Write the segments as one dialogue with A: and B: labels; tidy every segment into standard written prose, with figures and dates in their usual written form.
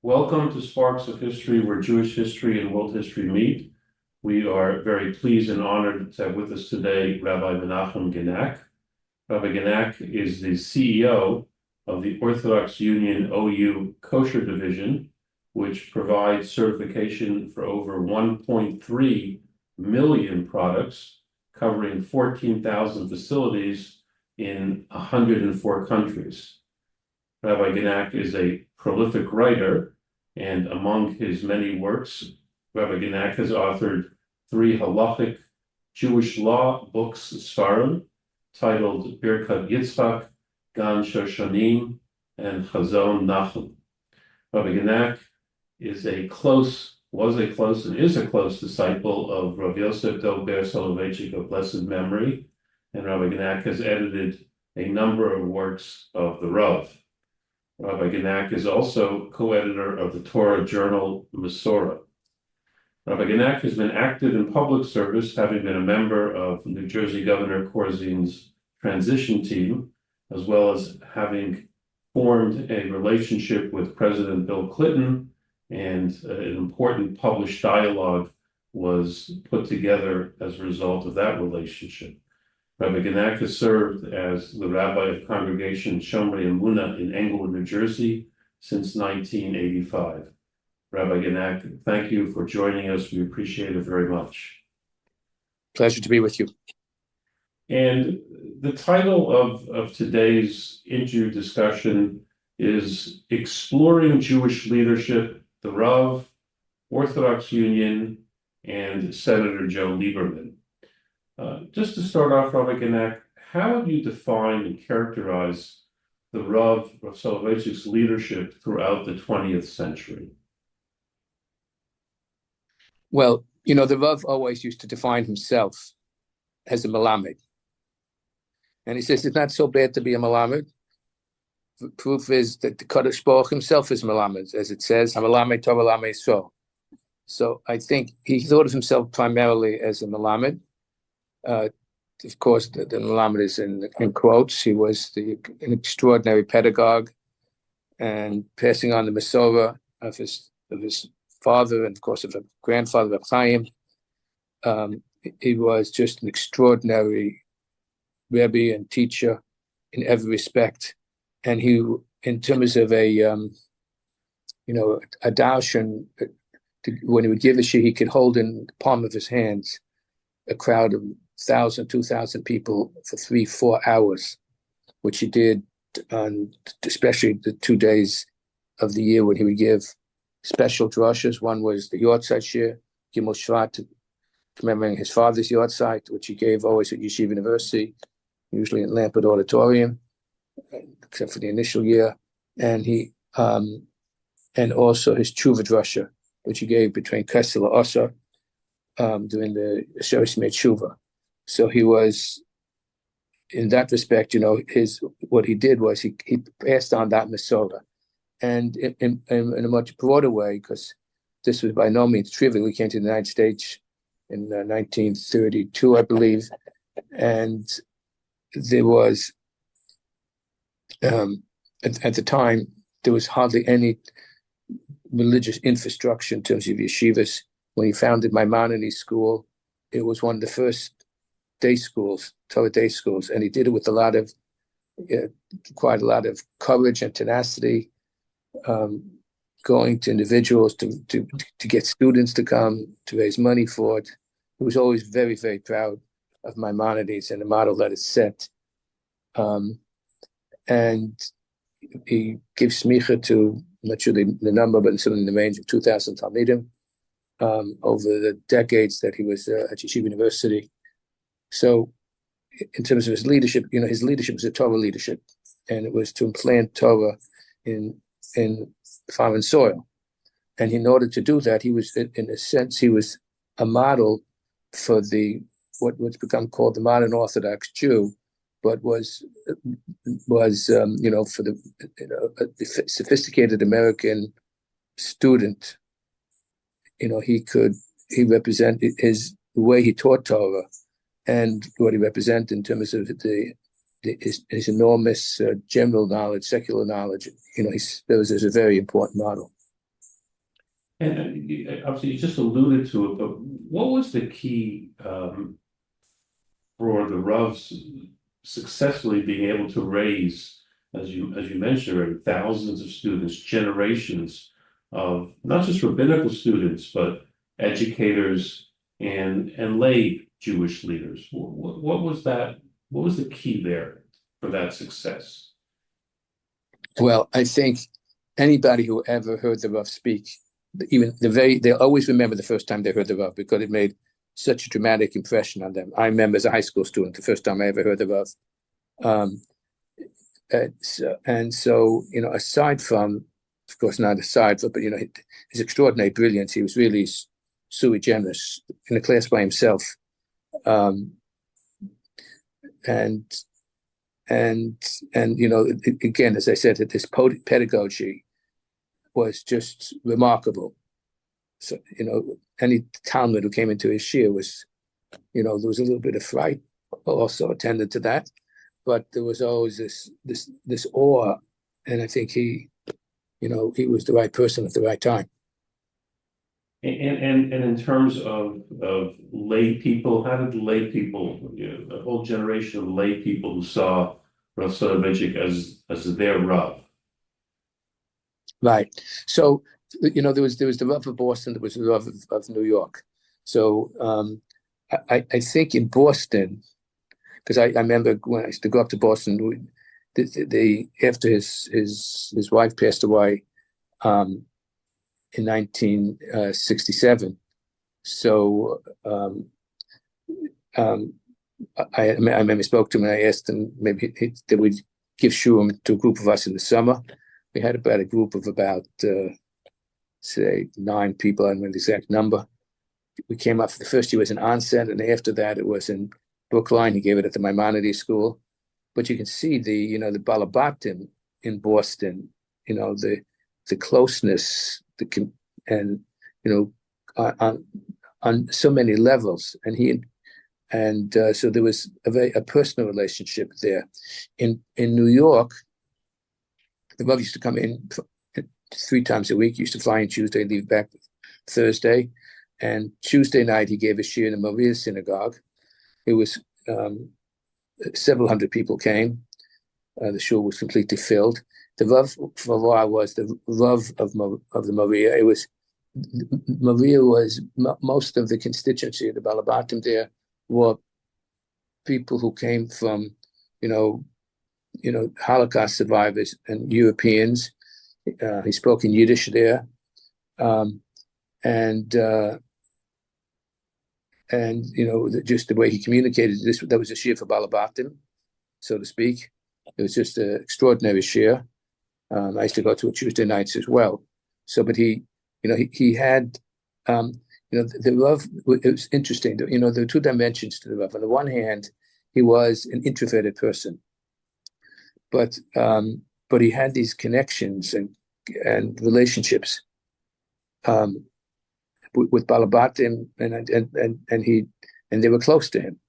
A: Welcome to Sparks of History, where Jewish history and world history meet. We are very pleased and honored to have with us today Rabbi Menachem Genack. Rabbi Genack is the CEO of the Orthodox Union OU Kosher Division, which provides certification for over 1.3 million products, covering 14,000 facilities in 104 countries. Rabbi Genack is a prolific writer, and among his many works, Rabbi Genack has authored 3 halachic Jewish law books, sefarim, titled Birkat Yitchak, Gan Shoshanim, and Chazon Nachum. Rabbi Genack was a close disciple of Rav Yosef Soloveitchik of blessed memory, and Rabbi Genack has edited a number of works of the Rav. Rabbi Genack is also co-editor of the Torah journal Mesorah. Rabbi Genack has been active in public service, having been a member of New Jersey Governor Corzine's transition team, as well as having formed a relationship with President Bill Clinton, and an important published dialogue was put together as a result of that relationship. Rabbi Genack has served as the rabbi of Congregation Shomrei Emunah in Englewood, New Jersey, since 1985. Rabbi Genack, thank you for joining us. We appreciate it very much.
B: Pleasure to be with you.
A: And the title of today's interview discussion is Exploring Jewish Leadership, the Rav, Orthodox Union, and Senator Joe Lieberman. Just to start off, Rabbi Genack, how would you define and characterize the Rav Soloveitchik's leadership throughout the 20th century?
B: Well, the Rav always used to define himself as a Melamed. And he says it's not so bad to be a Melamed. The proof is that the Kadosh Baruch himself is Melamed, as it says, HaMelamed Torah Mesorah. So I think he thought of himself primarily as a Melamed. Of course, the Melamed is in quotes. He was an extraordinary pedagogue, and passing on the Mesorah of his father, and of course of the grandfather of Chaim. He was just an extraordinary Rebbe and teacher in every respect. And he, in terms of a darshan, when he would give a shir, he could hold in the palm of his hands a crowd of 1,000, 2,000 people for 3-4 hours, which he did on especially the 2 days of the year when he would give special drashas. One was the Yortzeit shir, Gimel Shvat, commemorating his father's Yortzeit, which he gave always at Yeshiva University, usually in Lampert Auditorium, except for the initial year. And he and also his Tshuva drasha, which he gave between Kessel and Osir, during the Sheretz Mei Tshuva. So he was, in that respect, what he did was he passed on that Mesorah. And in a much broader way, because this was by no means trivial. He came to the United States in 1932, I believe, and there was, at the time, there was hardly any religious infrastructure in terms of yeshivas. When he founded Maimonides School, it was one of the first day schools, Torah day schools, and he did it with quite a lot of courage and tenacity, going to individuals to get students to come, to raise money for it. He was always very, very proud of Maimonides and the model that it set. And he gives smicha to, I'm not sure the number, but something in the range of 2,000 Talmidim over the decades that he was at Yeshiva University. So in terms of his leadership, his leadership was a Torah leadership, and it was to implant Torah in foreign soil. And in order to do that, he was, in a sense, he was a model for what's become called the modern Orthodox Jew, but was for the sophisticated American student. He represented the way he taught Torah and what he represented in terms of his enormous general knowledge, secular knowledge. He was a very important model.
A: And obviously, you just alluded to it, but what was the key for the Ravs successfully being able to raise, as you mentioned already, thousands of students, generations of not just rabbinical students, but educators and lay Jewish leaders? What was that? What was the key there for that success?
B: Well, I think anybody who ever heard the Rav speak, they'll always remember the first time they heard the Rav because it made such a dramatic impression on them. I remember as a high school student, the first time I ever heard the Rav. So, aside from, of course, not aside, but his extraordinary brilliance, he was really sui generis in a class by himself. And again, as I said, that this pedagogy was just remarkable. So, any Talmud who came into his shir was, there was a little bit of fright also attended to that, but there was always this awe, and I think he was the right person at the right time.
A: And in terms of lay people, how did the lay people, a whole generation of lay people who saw Rav Soloveitchik as their Rav?
B: Right. So, there was the Rav of Boston, there was the Rav of New York. So I think in Boston, because I remember when I used to go up to Boston, after his wife passed away in 1967. So I remember I spoke to him and I asked him maybe that we'd give shurim to a group of us in the summer. We had about a group of about, say, 9 people. I don't know the exact number. We came up for the first year was in onset, and after that it was in Brookline. He gave it at the Maimonides School. But you can see the Balabatim in Boston, the closeness, on so many levels. And so there was a personal relationship there. In New York, the Rav used to come in 3 times a week. He used to fly in Tuesday, leave back Thursday. And Tuesday night, he gave a shir in the Maria synagogue. It was several hundred people came. The shul was completely filled. The Rav for a while was the Rav of the Maria. It was Maria was most of the constituency of the Balabatim there were people who came from, Holocaust survivors and Europeans. He spoke in Yiddish there, just the way he communicated that was a shir for Balabatim, so to speak. It was just an extraordinary shir. I used to go to it Tuesday nights as well. So, but he had, the Rav. It was interesting. There were 2 dimensions to the Rav. On the one hand, he was an introverted person, but he had these connections and relationships with Balabatim, and they were close to him.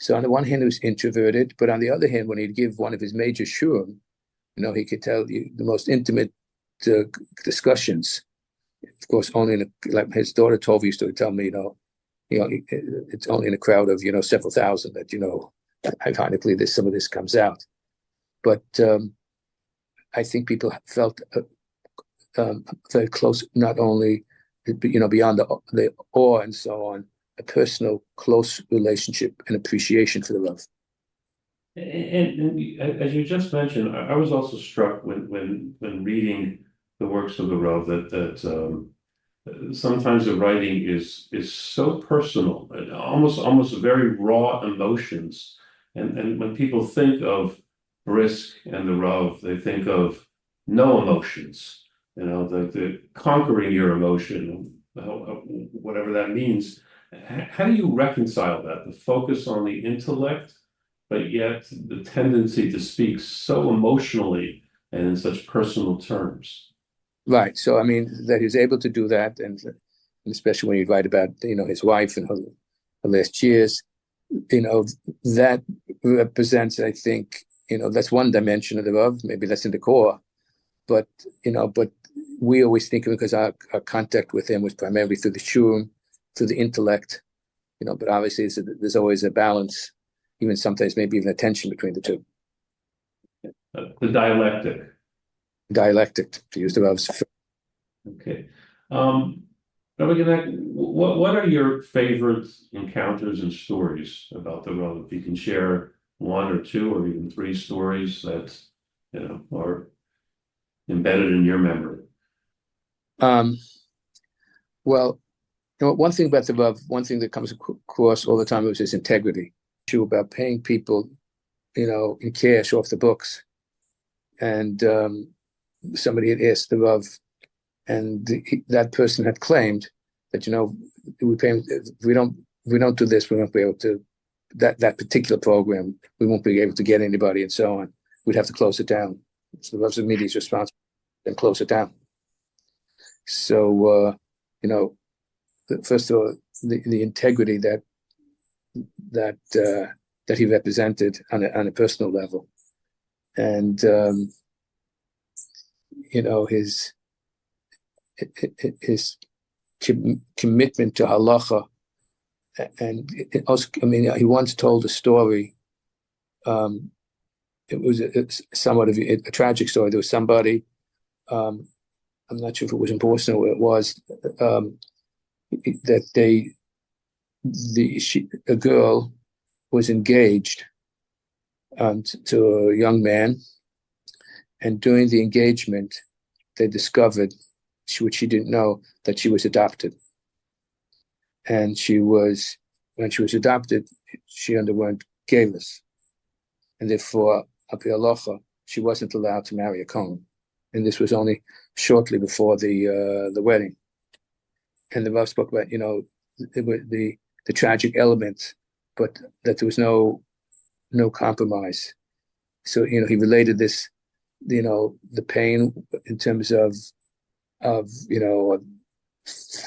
B: So on the one hand, he was introverted, but on the other hand, when he'd give one of his major shurim, he could tell you the most intimate discussions. Of course, only like his daughter Tova used to tell me, it's only in a crowd of several thousand that ironically some of this comes out. But I think people felt very close, not only beyond the awe and so on, a personal close relationship and appreciation for the Rav.
A: And as you just mentioned, I was also struck when reading the works of the Rav that sometimes the writing is so personal, and almost very raw emotions. And when people think of Brisk and the Rav, they think of no emotions. The conquering your emotion, whatever that means. How do you reconcile that? The focus on the intellect, but yet the tendency to speak so emotionally and in such personal terms.
B: Right. So, I mean, that he was able to do that, and especially when you write about, his wife and her last years, that represents, I think, that's one dimension of the Rav. Maybe that's in the core, but we always think of it because our contact with him was primarily through the shurim, through the intellect, but obviously there's always a balance, even sometimes maybe even a tension between the two.
A: The dialectic.
B: Dialectic, to use the Rav's.
A: Okay. Rabbi Genack, what are your favorite encounters and stories about the Rav? If you can share one or two or even three stories that are embedded in your memory.
B: Well, one thing about the Rav, one thing that comes across all the time was his integrity. Issue about paying people, in cash off the books, and somebody had asked the Rav, and that person had claimed that we pay, if we don't do this, we won't be able to that particular program. We won't be able to get anybody, and so on. We'd have to close it down. So the Rav's immediate response and close it down. So first of all, the integrity that he represented on a personal level, and his commitment to halacha, and also, he once told a story. It was somewhat of a tragic story. There was somebody, I'm not sure if it was in Boston or where it was, that a girl was engaged to a young man, and during the engagement, they discovered, which she didn't know, that she was adopted. And when she was adopted, she underwent galus, and therefore, up halacha, she wasn't allowed to marry a kohen. And this was only shortly before the wedding. And the Rav spoke about, the tragic elements, but that there was no compromise. So, he related this, the pain in terms of for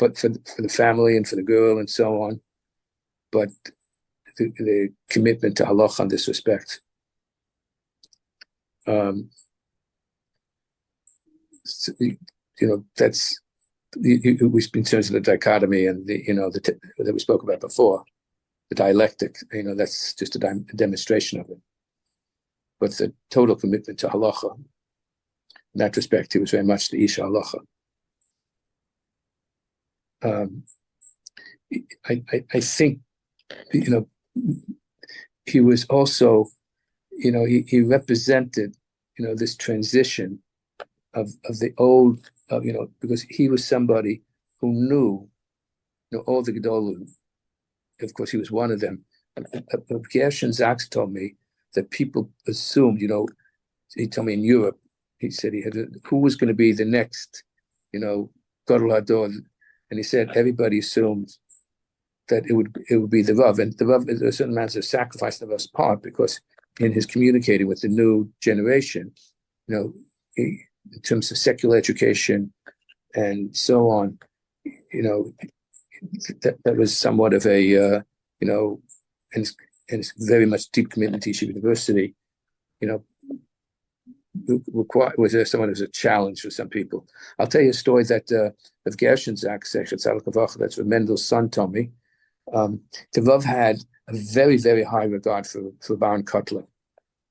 B: the family and for the girl and so on, but the commitment to halacha in this respect. That's in terms of the dichotomy and that we spoke about before, the dialectic. That's just a demonstration of it. But the total commitment to halacha, in that respect, he was very much the Isha halacha. I think he was also, he represented, this transition of the old, because he was somebody who knew, all the Gedolim. Of course, he was one of them. Gershon Zaks told me that people assumed, he told me in Europe, he said who was going to be the next, Gadol Hador, and he said everybody assumed that it would be the Rav, and the Rav, there are certain amounts of sacrifice on the Rav's part, because in his communicating with the new generation, in terms of secular education and so on, that was somewhat of a, and it's very much deep commitment to Yeshiva University, was there someone who's a challenge for some people. I'll tell you a story that of Gershon Zak, that's what Mendel's son told me. The Rav had a very, very high regard for Baron Kotler,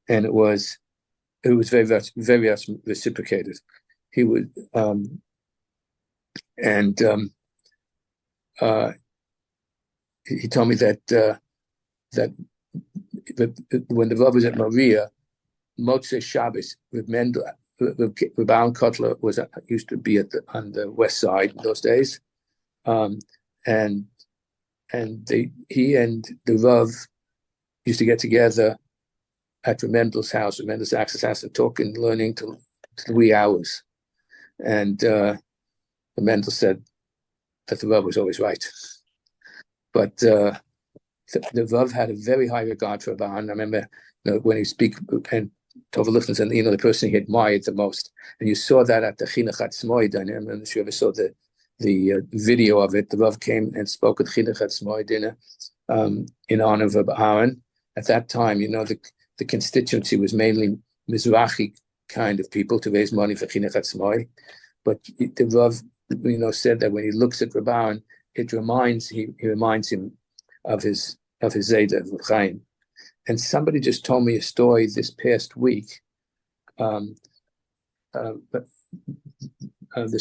B: and it was very, very much reciprocated. He would, he told me that when the Rav was at Maria, Motzei Shabbos with Mendel, with Baron Kotler used to be on the west side in those days, and he and the Rav used to get together at Mendel's house, Mendel's access house, and talk and learning to the wee hours. And Mendel said that the Rav was always right, but the Rav had a very high regard for Baron. I remember when he speak and Tova Lichtens, and the person he admired the most, and you saw that at the Chinuch Atzmoid. I'm not sure if you ever saw the video of it. The Rav came and spoke at Chinuch Atzmoid dinner in honor of Aaron. At that time, the constituency was mainly Mizrahi kind of people to raise money for Chinuch Atzmoid, But the Rav, said that when he looks at Rabban, he reminds him of his Zayda, of Chaim. And somebody just told me a story this past week. This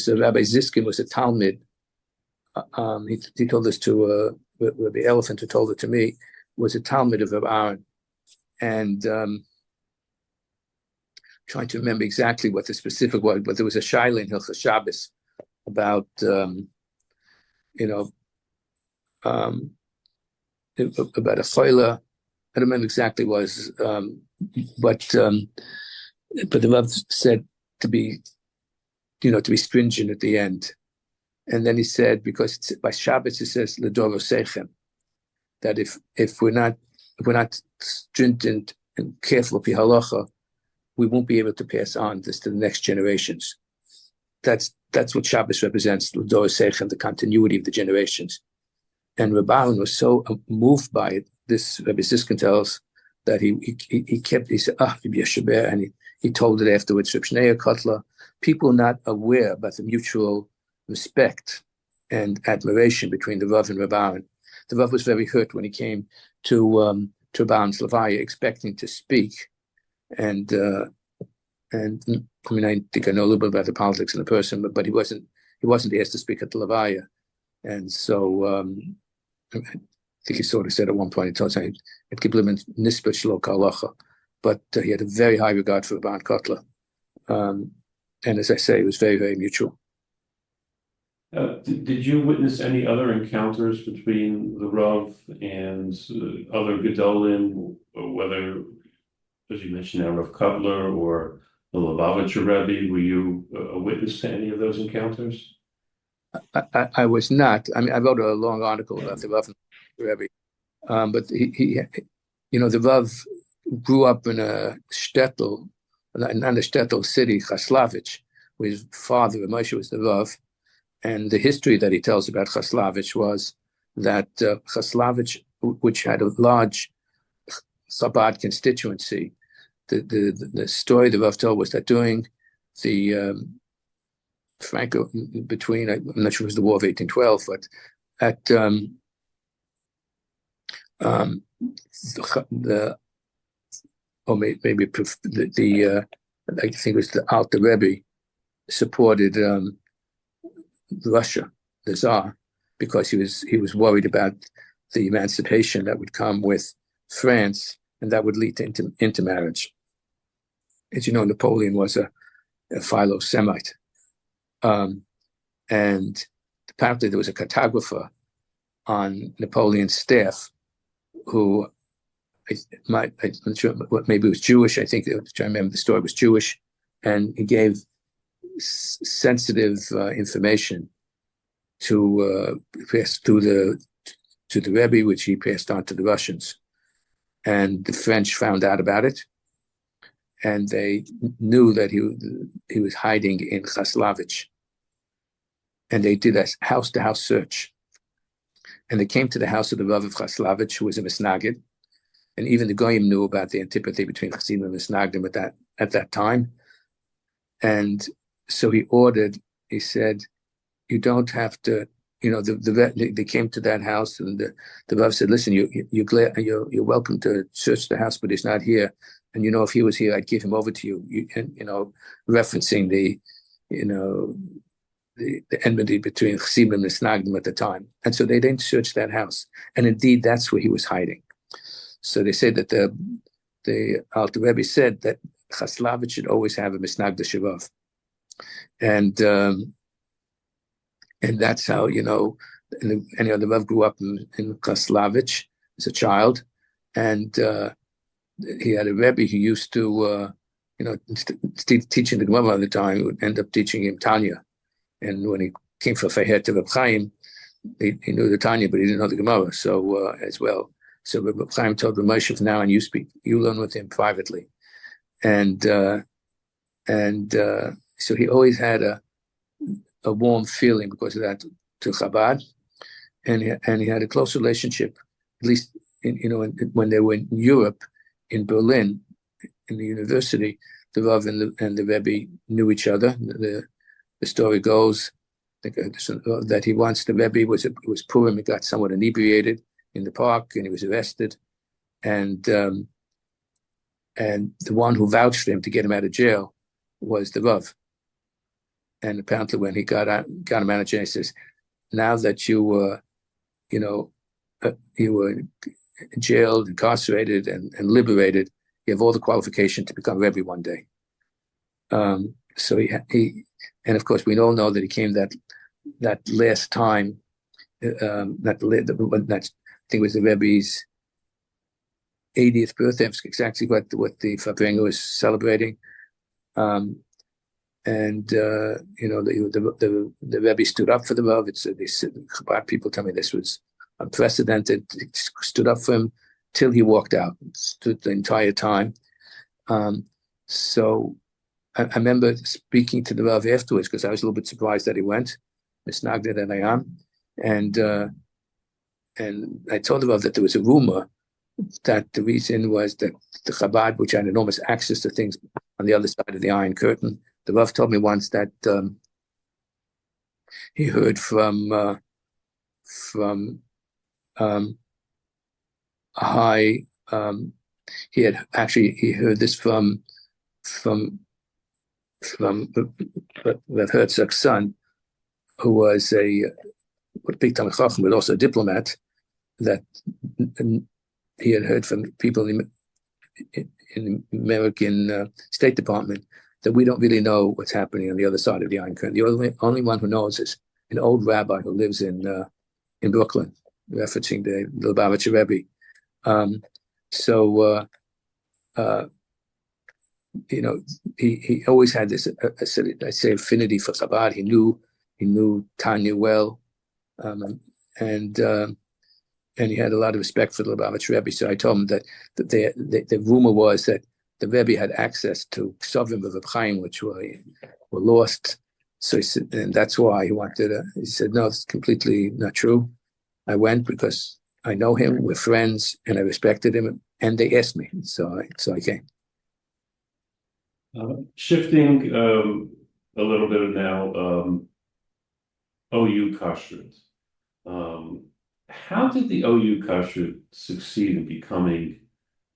B: Rabbi Ziskin was a Talmud. He told this to Rabbi Elephant, who told it to me, was a Talmud of Rabbi Aaron. And trying to remember exactly what the specific was, but there was a shaila in Hilchas Shabbos about, about a choila. I don't remember exactly what it was, but the Rav said to be stringent at the end. And then he said, because by Shabbos it says l'dor osechem, that if we're not stringent and careful of halacha, we won't be able to pass on this to the next generations. That's what Shabbos represents, l'dor osechem, the continuity of the generations. And Rabban was so moved by it. This Rabbi Ziskin tells that he said, and he told it afterwards. Reb Shneur Kotler, people not aware about the mutual respect and admiration between the Rav and Rabban. The Rav was very hurt when he came to Rabban's Levaya, expecting to speak, and I think I know a little bit about the politics of the person, but he wasn't asked to speak at the Levaya, and so I think he sort of said at one point, he told him, "It give him nisbet shlo kalacha," but he had a very high regard for Rabban Kotler, and as I say, it was very, very mutual.
A: Did you witness any other encounters between the Rav and other Gedolim, whether, as you mentioned now, Rav Kotler or the Lubavitcher Rebbe? Were you a witness to any of those encounters?
B: I was not. I mean, I wrote a long article about the Rav and the Rebbe, but he the Rav grew up in a shtetl, not a shtetl city, Chaslavich, where his father, Moshe, was the Rav. And the history that he tells about Chaslavich was that Chaslavich, which had a large Chabad constituency, the story the Rav told was that during the Franco, between, I'm not sure if it was the War of 1812, but at I think it was the Alter Rebbe supported Russia, the Tsar, because he was worried about the emancipation that would come with France, and that would lead to intermarriage. As you know, Napoleon was a philo-Semite, and apparently there was a cartographer on Napoleon's staff who I'm not sure, maybe it was Jewish. I think, I'm trying to remember, the story was Jewish, and he gave sensitive information to pass to the Rebbe, which he passed on to the Russians, and the French found out about it, and they knew that he was hiding in Chaslavich, and they did a house-to-house search, and they came to the house of the Rav of Chaslavich, who was a Misnagid, and even the Goyim knew about the antipathy between Chassidim and Misnagdim at that time, and so he said, you don't have to, they came to that house, and the Rav said, listen, you're welcome to search the house, but he's not here. And, if he was here, I'd give him over to you. Referencing the enmity between Chassidim and Misnagdim at the time. And so they didn't search that house. And indeed, that's where he was hiding. So they say that the Alter Rebbe said that Chaslavich should always have a Misnagda Shirav. And that's how, the Rav grew up in Chaslavich as a child. And he had a Rebbe who used to, teaching the Gemara all the time, would end up teaching him Tanya. And when he came for Feher to Reb Chaim, he knew the Tanya, but he didn't know the Gemara, so as well. So Reb Chaim told Reb Moshe, from now on, you learn with him privately. And so he always had a warm feeling because of that to Chabad, and he had a close relationship, at least when they were in Europe, in Berlin, in the university. The Rav and the Rebbe knew each other. the story goes that he once, the Rebbe was Purim, he got somewhat inebriated in the park and he was arrested. And the one who vouched for him to get him out of jail was the Rav. And apparently when he got him out of jail, he says, now that you were jailed, incarcerated, and liberated, you have all the qualification to become Rebbe one day. So he, and of course we all know that he came that last time, I think it was the Rebbe's 80th birthday. That's exactly what the Fabrenga was celebrating. The Rebbe stood up for the Rav. The Chabad people tell me this was unprecedented. He stood up for him till he walked out. Stood the entire time. So I remember speaking to the Rav afterwards because I was a little bit surprised that he went, misnagded that I am, and I told the Rav that there was a rumor that the reason was that the Chabad, which had enormous access to things on the other side of the Iron Curtain, the Rav told me once that he heard from a high. He heard this from Rav Herzog's son, who was a big Talmid Chacham, but also a diplomat, that he had heard from people in the American State Department that we don't really know what's happening on the other side of the Iron Curtain. The only one who knows is an old rabbi who lives in Brooklyn, referencing the Lubavitcher Rebbe. He always had this, I say, affinity for Chabad. He knew Tanya well, and he had a lot of respect for the Lubavitcher Rebbe. So I told him that the rumor was that the Rebbe had access to Ksavim of Reb Chaim, which were lost. So he said, and that's why he wanted. He said, no, it's completely not true. I went because I know him, we're friends, and I respected him, and they asked me, so I came.
A: Shifting a little bit now, OU Kosher. How did the OU Kosher succeed in becoming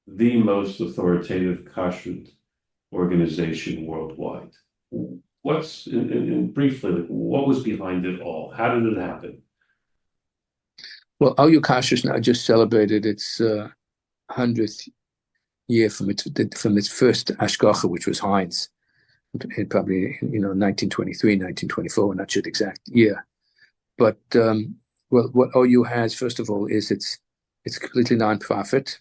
A: the most authoritative kosher organization worldwide? What's briefly, what was behind it all? How did it happen?
B: Well, OU Kosher now just celebrated its 100th year from its first Ashgacha, which was Heinz, in probably 1923, 1924. I'm not sure the exact year, but what OU has, first of all, is it's completely non-profit.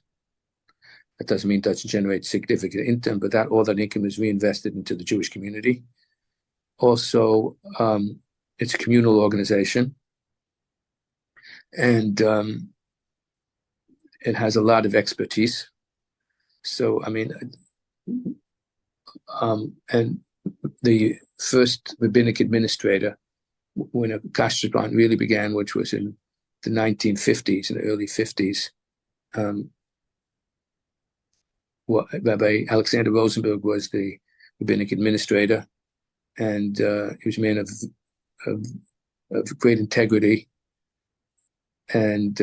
B: That doesn't mean it doesn't generate significant income, but all that income is reinvested into the Jewish community. Also, it's a communal organization, and it has a lot of expertise. So, and the first rabbinic administrator, when a Kosher really began, which was in the 1950s, in the early 50s, Rabbi Alexander Rosenberg was the rabbinic administrator, and he was a man of great integrity. And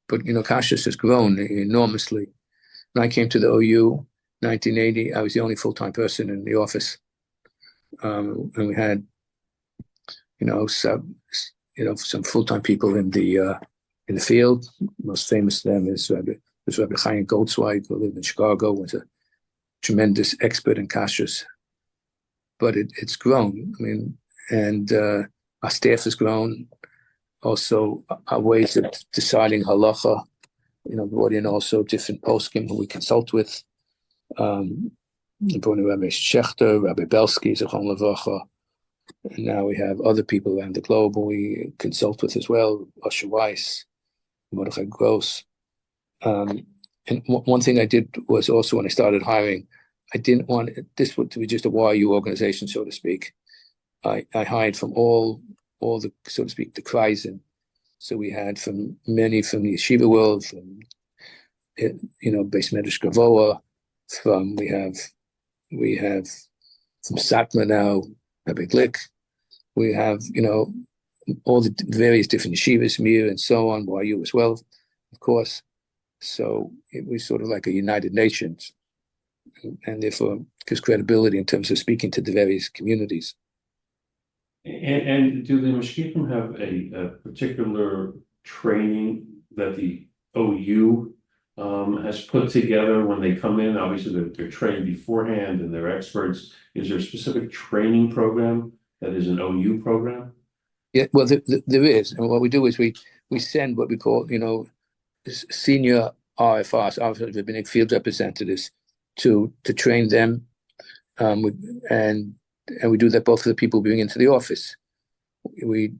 B: but Kosher has grown enormously. When I came to the OU, 1980, I was the only full-time person in the office, and we had some full-time people in the field. Most famous of them is Rabbi Chaim Goldzweig, who lived in Chicago, was a tremendous expert in kashrus. But it's grown. And our staff has grown. Also, our ways of deciding halacha, brought in also different poskim who we consult with. Brought in Rabbi Shechter, Rabbi Belsky, Zechon Levracha. And now we have other people around the globe who we consult with as well, Osher Weiss, Mordechai Gross. And one thing I did was also, when I started hiring, I didn't want this to be just a YU organization, so to speak. I hired from all the, so to speak, the Kreisen. So we had many from the yeshiva world, from Beis Medrash Gavoa, we have from Satmar now, Rabbi Glick, We have, all the various different yeshivas, Mir and so on, YU as well, of course. So it was sort of like a United Nations, and therefore gives credibility in terms of speaking to the various communities.
A: And do the Mashgichim have a particular training that the OU has put together when they come in? Obviously, they're trained beforehand and they're experts. Is there a specific training program that is an OU program?
B: Yeah, well, there is. And what we do is we send what we call, senior RFRs, Officers of Rabbinic Field Representatives, to train them. And we do that both for the people we bring into the office. We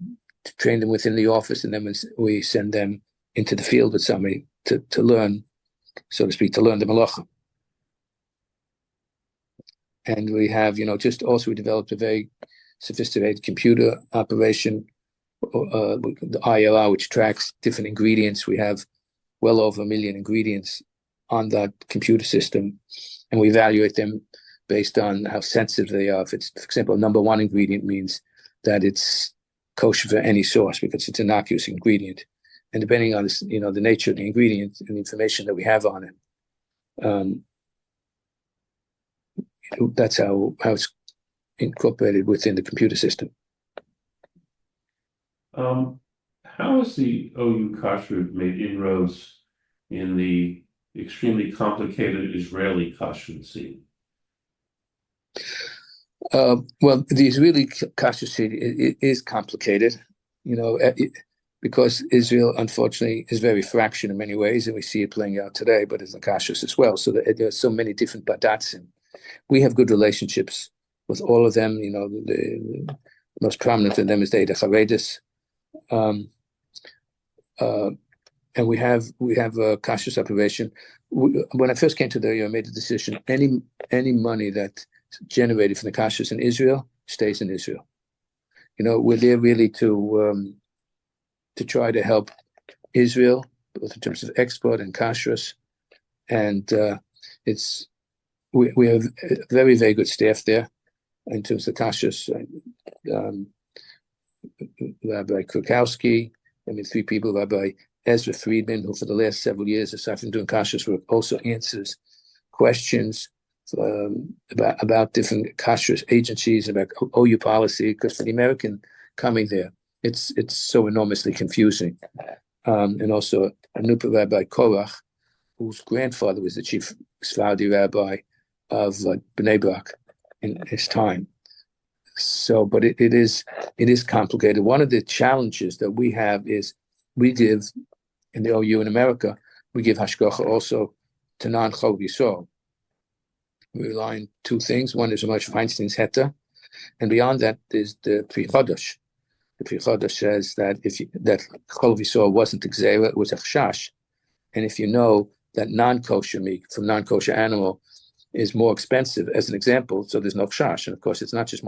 B: train them within the office, and then we send them into the field with somebody to learn, so to speak, to learn the malacha. And we have, we developed a very sophisticated computer operation, the ILR, which tracks different ingredients. We have well over 1 million ingredients on that computer system, and we evaluate them based on how sensitive they are. If it's, for example, number one ingredient means that it's kosher for any source because it's an innocuous ingredient. And depending on this, the nature of the ingredient and the information that we have on it, that's how it's incorporated within the computer system.
A: How has the OU Kosher made inroads in the extremely complicated Israeli kosher scene?
B: Well, the Israeli kosher scene is complicated, because Israel, unfortunately, is very fractured in many ways, and we see it playing out today, but as the kashrus as well. So there are so many different badatzim. We have good relationships with all of them. The most prominent of them is the Eda Charedis. And we have a kashrus operation. When I first came to the area, I made the decision: any money that's generated from the kashrus in Israel stays in Israel. We're there really to try to help Israel, both in terms of export and kashrus, and we have a very, very good staff there in terms of kashrus. Rabbi Krukowski, 3 people, Rabbi Ezra Friedman, who for the last several years, aside from doing kashrus work, also answers questions about different kashrus agencies, about OU policy, because for the American coming there, it's so enormously confusing. And also Anupa Rabbi Korach, whose grandfather was the chief Sephardi rabbi of Bnei Brak in his time. So, but it is complicated. One of the challenges that we have is we give, in the OU in America, we give hashgacha also to non-chol yisrael. We rely on 2 things. One is Moshe Feinstein's Heta, and beyond that is the Pri Chodesh. The Pri Chodesh says that that chol yisrael wasn't gzeira, it was a chashash. And if you know that non-kosher meat from non-kosher animal is more expensive, as an example, so there's no chash. And of course, it's not just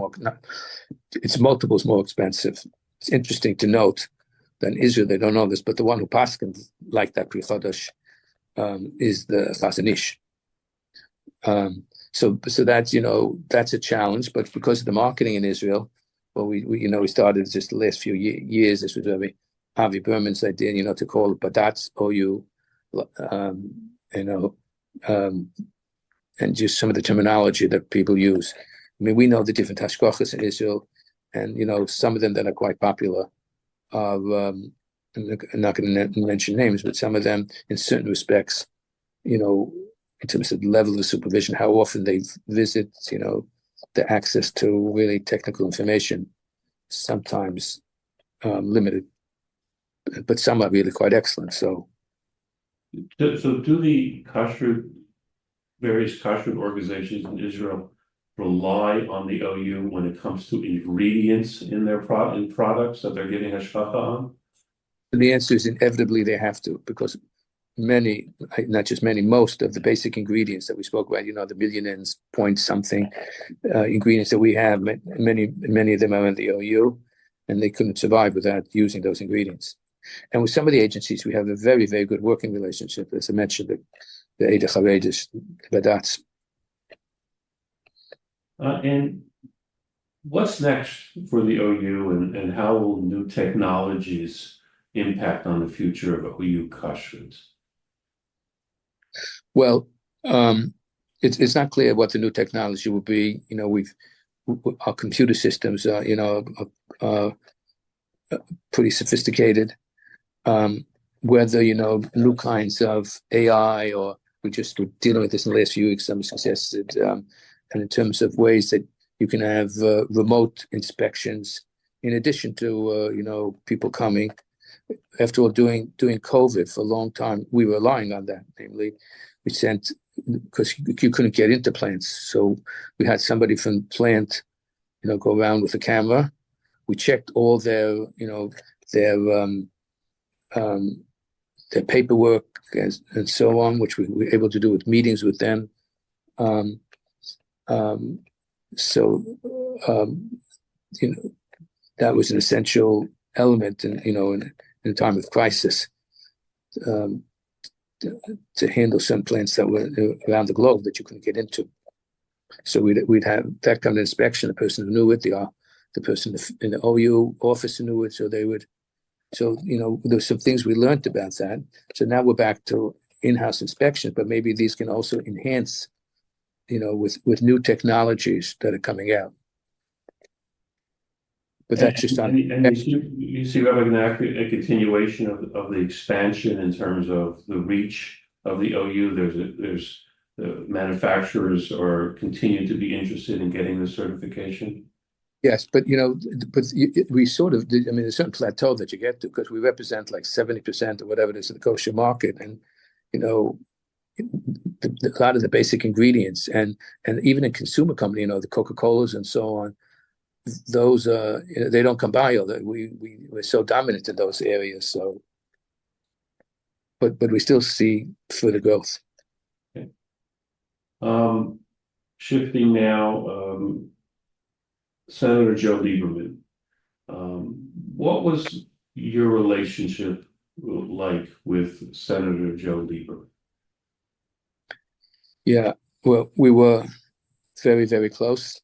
B: it's multiples more expensive. It's interesting to note that in Israel, they don't know this, but the one who paskins like that Pri Chodesh is the Chazon Nachum. So that's, that's a challenge, but because of the marketing in Israel, well, we started just the last few years, this was Rabbi Avi Berman's idea, to call it Badatz OU, and just some of the terminology that people use. We know the different hashgachas in Israel, and some of them that are quite popular are, I'm not going to mention names, but some of them, in certain respects, in terms of the level of supervision, how often they visit, the access to really technical information, sometimes limited, but some are really quite excellent. So
A: do the various kosher organizations in Israel rely on the OU when it comes to ingredients in their products that they're giving hashgacha on?
B: The answer is inevitably they have to, because most of the basic ingredients that we spoke about, the million and point something ingredients that we have, many of them are in the OU, and they couldn't survive without using those ingredients. And with some of the agencies, we have a very, very good working relationship. As I mentioned, the Eda Charedis, Badatz.
A: And What's next for the OU, and how will new technologies impact on the future of OU Kosher?
B: Well, it's not clear what the new technology will be. Our computer systems are pretty sophisticated. Whether new kinds of AI, or we just were dealing with this in the last few weeks, some suggested, and in terms of ways that you can have remote inspections in addition to people coming. After all, doing COVID for a long time, we were relying on that. Namely, we sent, because you couldn't get into plants, so we had somebody from the plant, go around with a camera. We checked all their paperwork and so on, which we were able to do with meetings with them. So that was an essential element in a time of crisis, to handle some plants that were around the globe that you couldn't get into. So we'd have that kind of inspection. The person who knew it, the person in the OU office who knew it, so they would. So there's some things we learned about that. So now we're back to in-house inspection, but maybe these can also enhance, with new technologies that are coming out. But that's just on.
A: And you see, Rabbi Genack, a continuation of the expansion in terms of the reach of the OU. There's the manufacturers are continuing to be interested in getting the certification.
B: Yes, but we sort of did. I mean, there's a certain plateau that you get to, because we represent like 70% or whatever it is of the kosher market, and a lot of the basic ingredients, and even in consumer company, the Coca-Colas and so on. Those they don't come by. We're so dominant in those areas. So, but we still see further growth.
A: Okay. Shifting now, Senator Joe Lieberman. What was your relationship like with Senator Joe Lieberman?
B: Yeah, well, we were very, very close.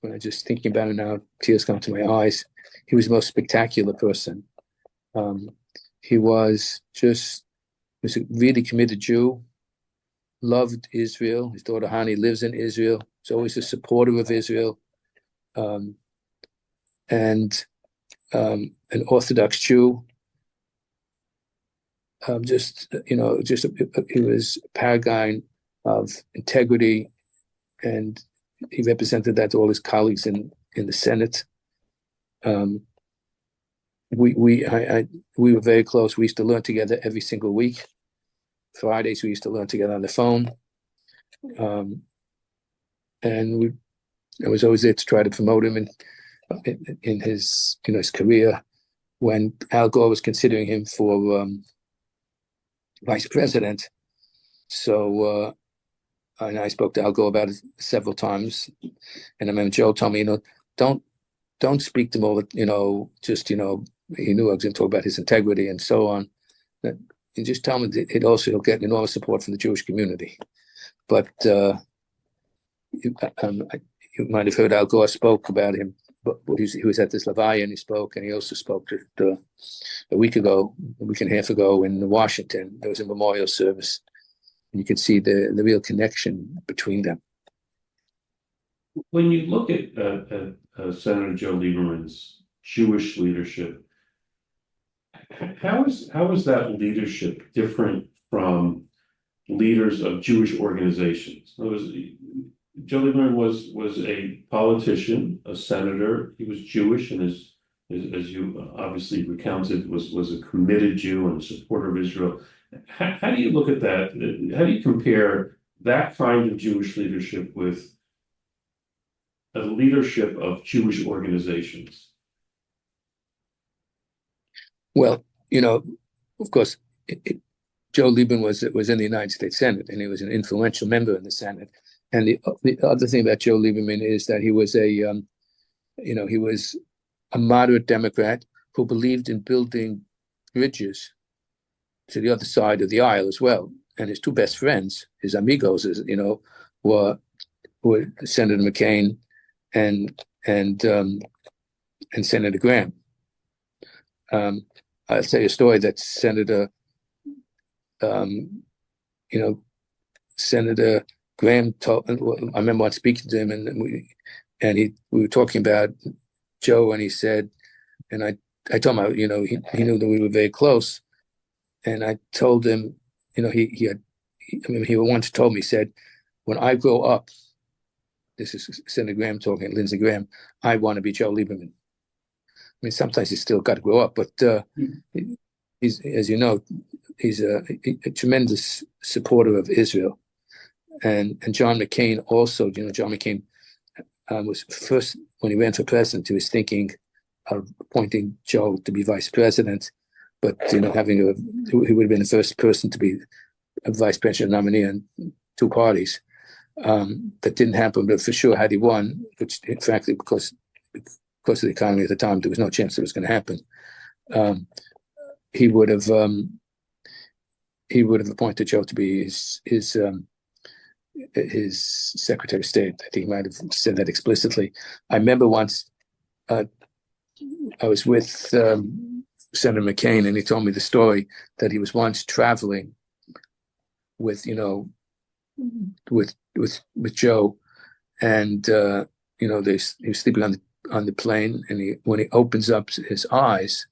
B: When I'm just thinking about it now, tears come to my eyes. He was the most spectacular person. He was a really committed Jew, loved Israel. His daughter Hani lives in Israel. He's always a supporter of Israel. And an Orthodox Jew. He was a paragon of integrity, and he represented that to all his colleagues in the Senate. We were very close. We used to learn together every single week. Fridays we used to learn together on the phone, and I was always there to try to promote him in his his career. When Al Gore was considering him for vice president, so. And I spoke to Al Gore about it several times, and I remember Joe told me, don't speak to him over, he knew I was going to talk about his integrity and so on. That you just tell him that he'll get enormous support from the Jewish community. But you might have heard Al Gore spoke about him, but he was at this Levaya and he spoke, and he also spoke a week and a half ago in Washington. There was a memorial service. And you can see the real connection between them.
A: When you look at Senator Joe Lieberman's Jewish leadership, how is that leadership different from leaders of Jewish organizations? Joe Lieberman was a politician, a senator. He was Jewish, and as you obviously recounted, was a committed Jew and a supporter of Israel. How do you look at that? How do you compare that kind of Jewish leadership with a leadership of Jewish organizations?
B: Well, of course, Joe Lieberman was in the United States Senate, and he was an influential member in the Senate. And the other thing about Joe Lieberman is that he was he was a moderate Democrat who believed in building bridges to the other side of the aisle as well. And his two best friends, his amigos, were Senator McCain and and Senator Graham. I'll tell you a story that Senator Graham told. I remember once speaking to him, and we were talking about Joe, and he said, and I told him, he knew that we were very close, and I told him, he once told me, he said, when I grow up, this is Senator Graham talking, Lindsey Graham, I want to be Joe Lieberman. I mean, sometimes he's still got to grow up, but he's, as you know, he's a tremendous supporter of Israel. And John McCain also, John McCain was first, when he ran for president, he was thinking of appointing Joe to be vice president, but, he would have been the first person to be a vice president nominee on two parties. That didn't happen, but for sure, had he won, which frankly, because of the economy at the time, there was no chance it was going to happen. He would have appointed Joe to be his Secretary of State. I think he might have said that explicitly. I remember once I was with Senator McCain, and he told me the story that he was once traveling with Joe, and he was sleeping on the plane, and when he opens up his eyes,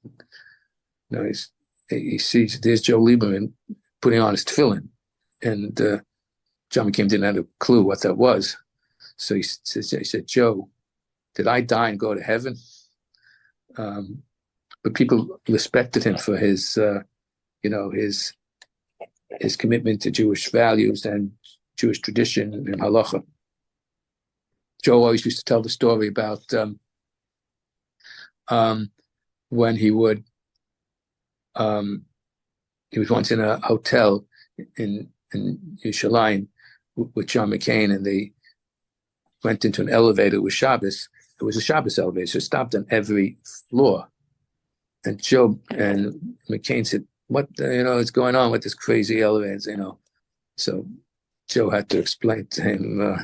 B: he sees there's Joe Lieberman putting on his tefillin, and John McCain didn't have a clue what that was, so he said, Joe, did I die and go to heaven? But people respected him for his commitment to Jewish values and Jewish tradition and halacha. Joe always used to tell the story about when he was once in a hotel in Yerushalayim with John McCain, and they went into an elevator with Shabbos. It was a Shabbos elevator, so it stopped on every floor. And Joe and McCain said, "What is going on with this crazy elevator?" So Joe had to explain to him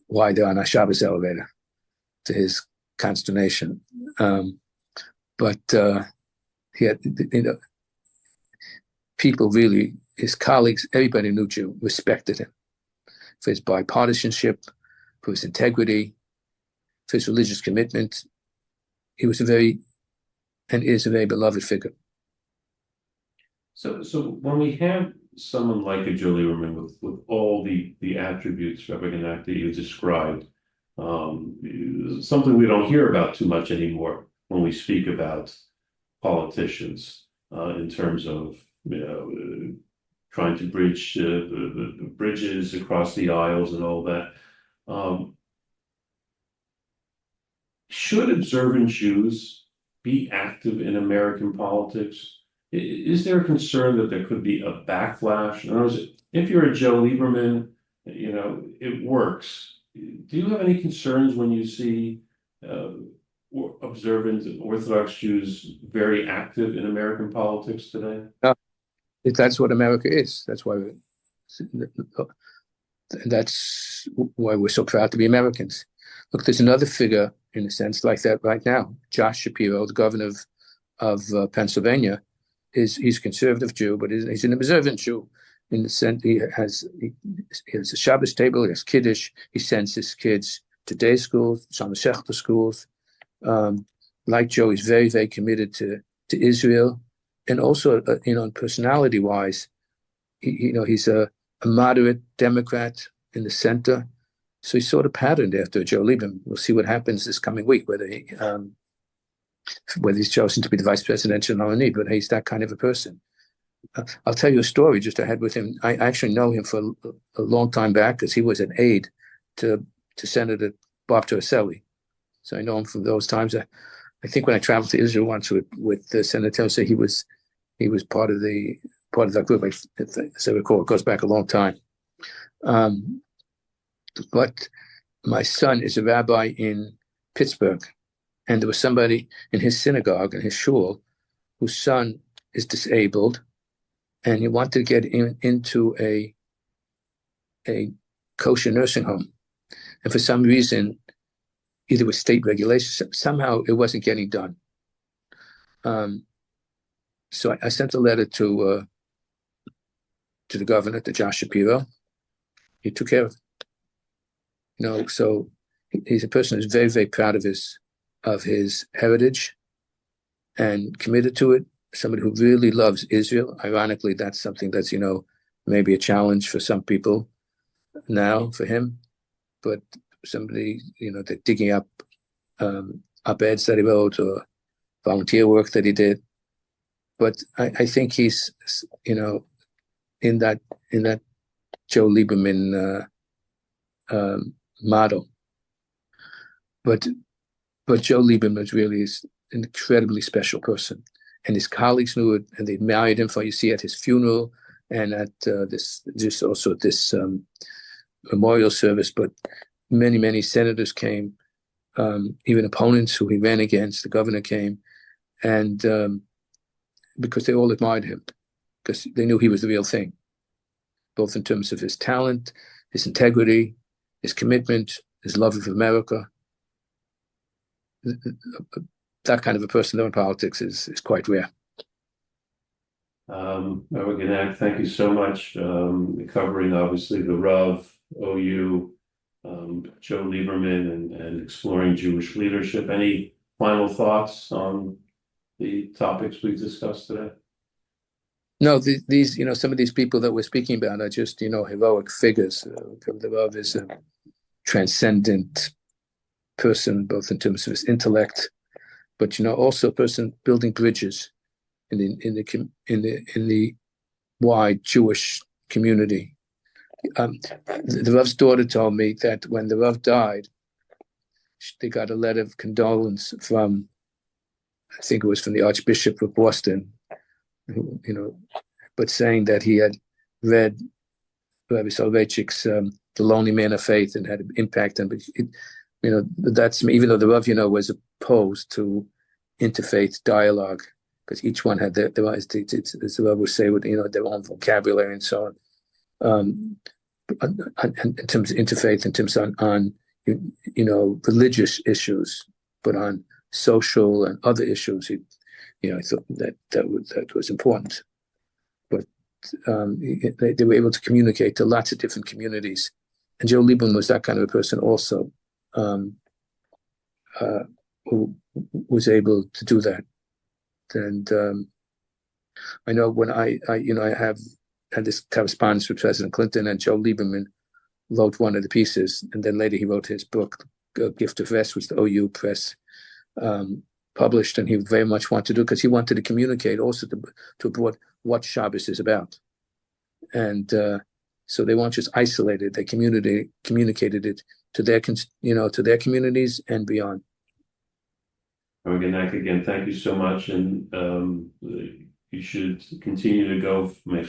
B: why they're on a Shabbos elevator, to his consternation. But he had, people really, his colleagues, everybody who knew Joe respected him for his bipartisanship, for his integrity, for his religious commitment. He was is a very beloved figure.
A: So when we have someone like a Joe Lieberman with all the attributes, Rabbi Genack, that you described, something we don't hear about too much anymore when we speak about politicians in terms of trying to bridge the bridges across the aisles and all that. Should observant Jews be active in American politics? Is there a concern that there could be a backlash? In other words, if you're a Joe Lieberman, it works. Do you have any concerns when you see observant Orthodox Jews very active in American politics today?
B: That's what America is. That's why we're so proud to be Americans. Look, there's another figure in a sense like that right now. Josh Shapiro, the governor of Pennsylvania, he's a conservative Jew, but he's an observant Jew in the sense he has a Shabbos table, he has Kiddush, he sends his kids to day schools, Shalom Shechter schools. Like Joe, he's very, very committed to Israel, and also, personality-wise, he's a moderate Democrat in the center. So he's sort of patterned after Joe Lieberman. We'll see what happens this coming week, whether he's chosen to be the vice presidential nominee, but he's that kind of a person. I'll tell you a story just I had with him. I actually know him for a long time back because he was an aide to Senator Bob Torricelli. So I know him from those times. I think when I traveled to Israel once with Senator Torricelli, he was part of that group. As I recall, it goes back a long time. But my son is a rabbi in Pittsburgh, and there was somebody in his synagogue, in his shul, whose son is disabled, and he wanted to get into a kosher nursing home. And for some reason, either with state regulations. Somehow it wasn't getting done. So I sent a letter to the governor, to Josh Shapiro. He took care of it. So he's a person who's very, very proud of his heritage and committed to it. Somebody who really loves Israel. Ironically, that's something that's, maybe a challenge for some people now for him. But somebody, they're digging up op-eds that he wrote or volunteer work that he did. But I think he's, in that Joe Lieberman model. But Joe Lieberman was really an incredibly special person, and his colleagues knew it, and they admired him. You see at his funeral and at this memorial service. But many senators came, even opponents who he ran against. The governor came, and because they all admired him, because they knew he was the real thing, both in terms of his talent, his integrity, his commitment, his love of America. That kind of a person, though, in politics is quite rare.
A: Rabbi Genack, thank you so much. Covering obviously the Rav, OU, Joe Lieberman, and exploring Jewish leadership. Any final thoughts on the topics we've discussed today?
B: No, these some of these people that we're speaking about are just heroic figures. The Rav is a transcendent person, both in terms of his intellect, but also a person building bridges in the wide Jewish community. The Rav's daughter told me that when the Rav died, they got a letter of condolence from, I think it was from the Archbishop of Boston, but saying that he had read Rabbi Soloveitchik's The Lonely Man of Faith and had an impact on him. That's even though the Rav, was opposed to interfaith dialogue, because each one had their as the Rav would say, with their own vocabulary and so on. In terms of interfaith, in terms on religious issues, but on social and other issues, I thought that was important. But they were able to communicate to lots of different communities, and Joe Lieberman was that kind of a person also, who was able to do that. And I know when I have had this correspondence with President Clinton, and Joe Lieberman wrote one of the pieces, and then later he wrote his book, Gift of Rest, which the OU Press published, and he very much wanted to do, because he wanted to communicate also to abroad what Shabbos is about. And so they weren't just isolated; they communicated it to their communities and beyond.
A: Rabbi Genack, again, thank you so much, and you should continue to go from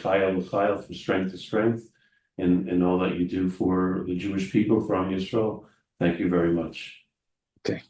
A: strength to strength, in all that you do for the Jewish people from Israel. Thank you very much.
B: Okay.